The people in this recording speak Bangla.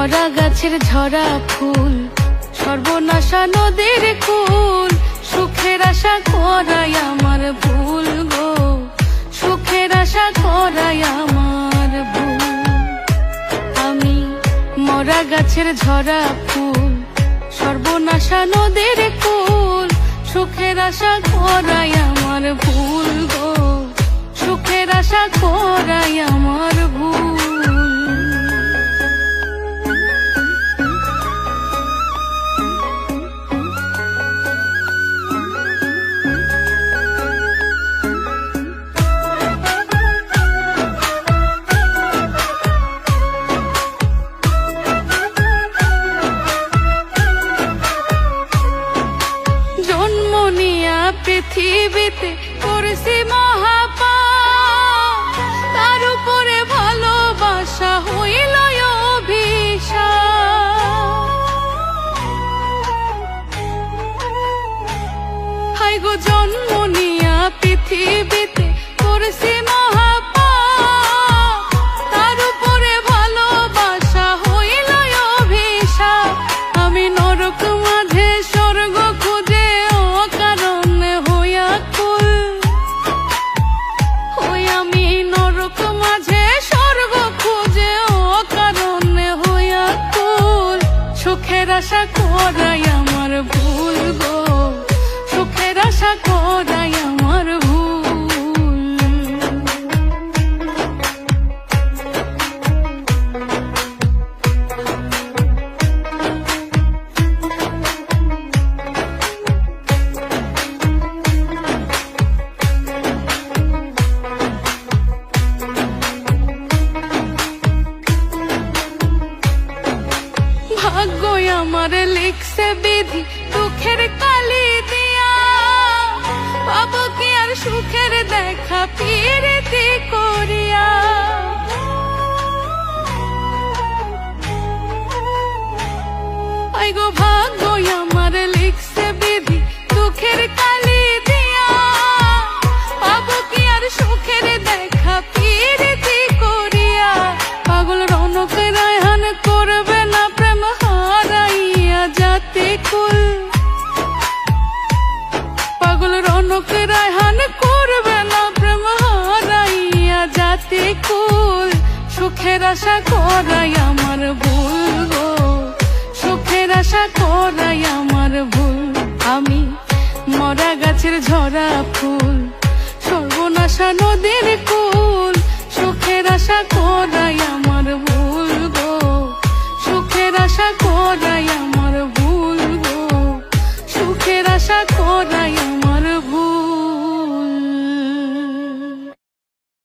মরা গাছের ঝরা ফুল, সর্বনাশা নদীর কুল, সুখের আশা করাই আমার ভুল গো, সুখের আশা করাই আমার ভুল। আমি মরা গাছের ঝরা ফুল, সর্বনাশা নদীর কুল, সুখের আশা করাই আমার ভুল গো, সুখের আশা করাই আমার ভুল। পৃথিবীতে করেছি মহাপাপ, তার উপরে ভালোবাসা হইল অভিশাপ। হাই গো জন্ম নিয়া পৃথিবীতে করেছি মহাপাপ, তার উপরে ভালোবাসা হইল অভিশাপ। আমি নরক মাঝে স্বর্গ খুঁজে সুখের আশা করাই আমার ভুল গো, সুখের আশা করাই আমার ভুল। ভাগ্যই আমার লিখছে বিধি দুঃখের কালি দিয়া, পাবো কি আর সুখের দেখা পিরিতি করিয়া। আই গো ভাগ্যই আমার লিখছে বিধি দুঃখের কালি দিয়া, পাবো কি আর সুখের দেখা পিরিতি করিয়া। পাগল রৌনক রায়হান করবে না প্রেম হারাইয়া জাতি কুল, পাগল রৌনক রায়হান করবে না প্রেম হারাইয়া জাতি কুল। সুখের আশা করাই আমার ভুল গো, সুখের আশা করাই আমার ভুল। আমি মরা গাছের ঝরা ফুল, সর্বনাশা নদীর কুল, সুখের আশা করাই আমার ভুল গো, সুখের আশা করাই আমার ভুল গো, সুখের আশা করাই